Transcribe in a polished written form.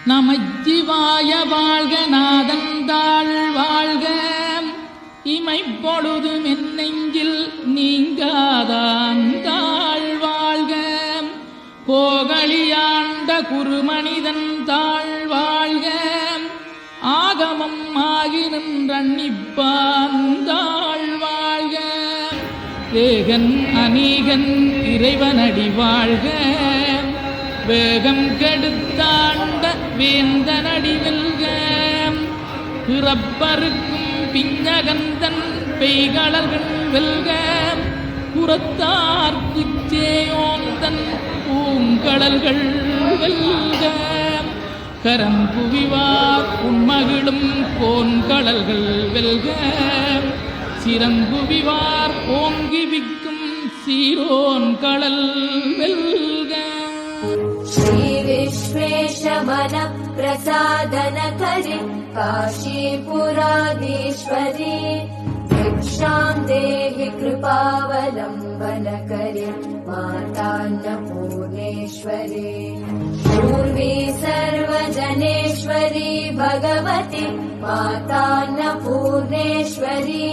நமச்சிவாய வாழ்க நாதந்தாள் வாழ்க இமைப்பொழுதும் என் நெஞ்சில் நீங்காதாந்தாள் வாழ்க கோகலியாண்ட குருமனிதன் தாழ் வாழ்க ஆகமம் ஆகி நின்றன்னிப்பாந்தாள் வாழ்க ஏகன் அநீகன் இறைவனடி வாழ்க வேகம் கெடுத்தாண்ட வேந்தனடி வெல்க பிறப்பருக்கும் பிஞ்சகந்தன் பெய்களர்கள் வெல்க புறத்தார்க்குச் சேயோந்தன் பூங்கடல்கள் வெல்க கரம் குவிவார் உண்மகிழும் கோன்கடல்கள் வெல்க சிறங்குவிவார் ஓங்கி விக்கும் சீரோன் கடல் வெல்க. श्री विश्वेश मन प्रसादन करि काशीपुराधीश्वरी भिक्षां देहि कृपावलम्बन करि मातान्नपूर्णेश्वरी पूर्वी सर्वजनेश्वरी भगवती मातान्नपूर्णेश्वरी